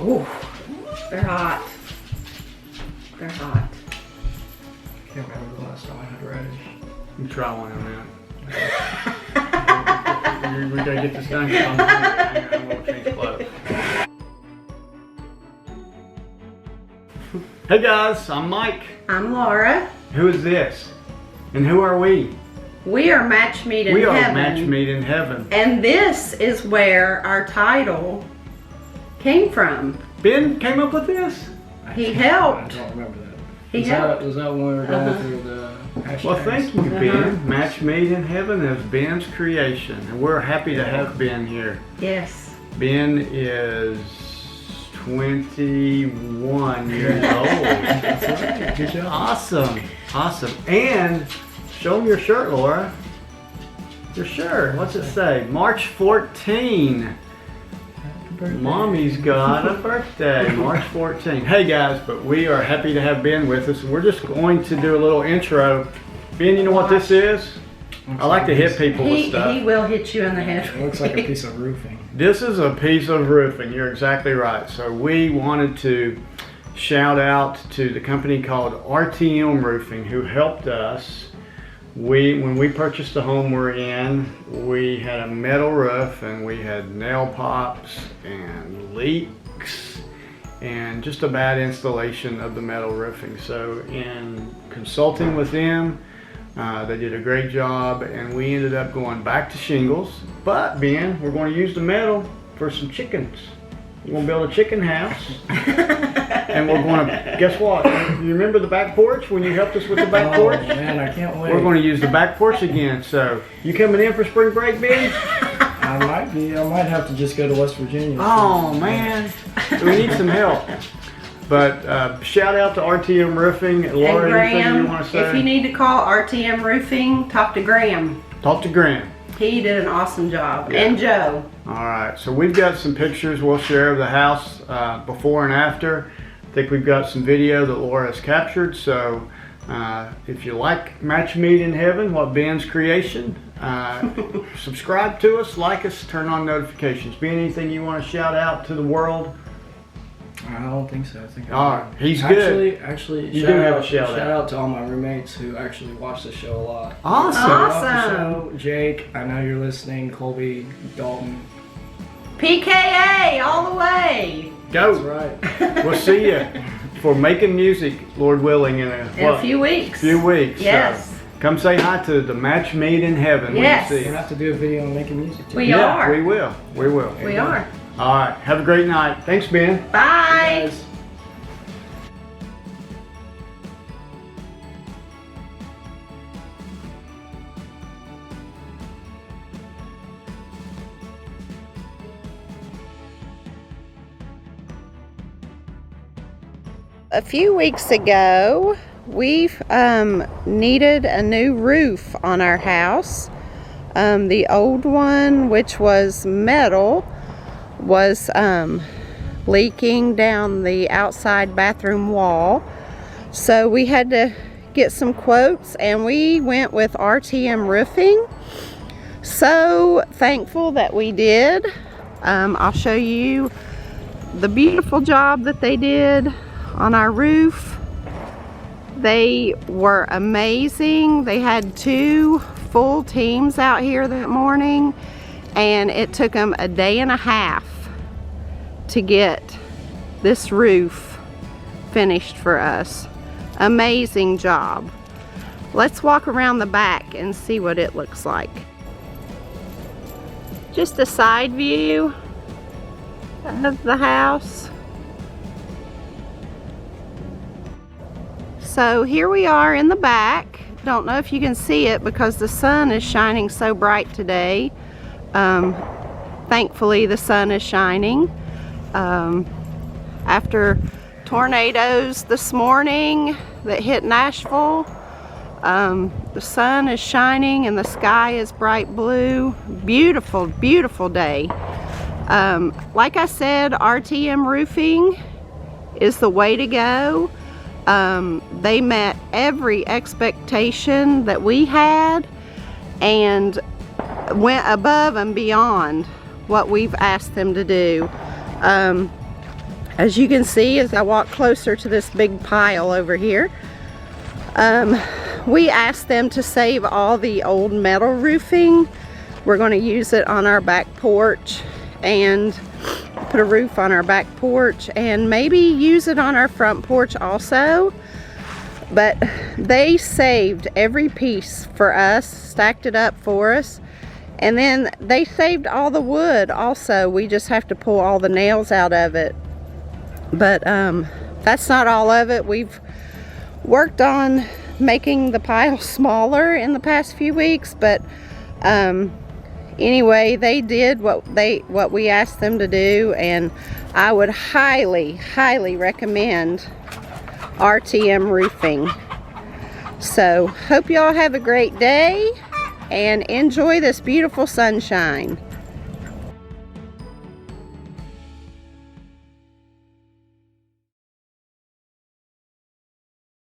Ooh, they're hot. They're hot. Can't remember the last time I had radish. You try one on that. We gotta get this done because I'm hungry. I'm gonna change clothes. Hey guys, I'm Mike. I'm Laura. Who is this? And who are we? We are Match Meet in Heaven. We are Match Meet in Heaven. And this is where our title came from. Ben came up with this? He helped. I don't remember that. He helped. Was that when we were going through the hashtags? Well, thank you, Ben. Match Made in Heaven is Ben's creation, and we're happy to have Ben here. Yes. Ben is 21 years old. That's right. Good job. Awesome, awesome. And show them your shirt, Laura. Your shirt. What's it say? March 14. Mommy's got a birthday, March 14. Hey guys, but we are happy to have Ben with us. We're just going to do a little intro. Ben, you know what this is? I like to hit people with stuff. He will hit you in the head. It looks like a piece of roofing. This is a piece of roofing. You're exactly right. So we wanted to shout out to the company called RTM Roofing who helped us. When we purchased the home we're in, we had a metal roof and we had nail pops and leaks and just a bad installation of the metal roofing. So in consulting with them, they did a great job and we ended up going back to shingles. But Ben, we're going to use the metal for some chickens. We're going to build a chicken house. And we're going to, guess what? You remember the back porch when you helped us with the back porch? Oh man, I can't wait. We're going to use the back porch again. So, you coming in for spring break, Ben? I might be. I might have to just go to West Virginia. Oh man, we need some help. But shout out to RTM Roofing. Laura, and Graham, anything you want to say? if you need to call RTM Roofing, talk to Graham. Talk to Graham. He did an awesome job. Yeah. And Joe. All right, so we've got some pictures we'll share of the house before and after. I think we've got some video that Laura has captured. So if you like Match Meet in Heaven, what Ben's creation, subscribe to us, like us, turn on notifications. Ben, anything you want to shout out to the world? I don't think so. I think All right, he's good. Actually, You do have a shout out to all my roommates who actually watch the show a lot. Awesome. Awesome. Jake, I know you're listening. Colby, Dalton. PKA all the way. Go. That's right. We'll see you for making music, Lord willing, in In a few weeks. Few weeks. Yes. So come say hi to the Match Made in Heaven. Yes. When you We're see gonna it. have to do a video on making music too. We are. We will. We will. We are. All right. Have a great night. Thanks, Ben. Bye. Guys. A few weeks ago, we've needed a new roof on our house. The old one, which was metal, was leaking down the outside bathroom wall. So we had to get some quotes and we went with RTM Roofing. So thankful that we did. I'll show you the beautiful job that they did on our roof. They were amazing. They had 2 full teams out here that morning and it took them a day and a half to get this roof finished for us. Amazing job. Let's walk around the back and see what it looks like. Just a side view of the house. So here we are in the back. Don't know if you can see it because the sun is shining so bright today. Thankfully the sun is shining. After tornadoes this morning that hit Nashville, the sun is shining and the sky is bright blue. Beautiful, beautiful day. Like I said, RTM Roofing is the way to go. They met every expectation that we had and went above and beyond what we've asked them to do. As you can see, as I walk closer to this big pile over here, we asked them to save all the old metal roofing. We're going to use it on our back porch and put a roof on our back porch and maybe use it on our front porch also. But they saved every piece for us, stacked it up for us, and then they saved all the wood also. We just have to pull all the nails out of it. But that's not all of it. We've worked on making the pile smaller in the past few weeks, but anyway, they did what we asked them to do, and I would highly recommend RTM Roofing. So hope y'all have a great day and enjoy this beautiful sunshine.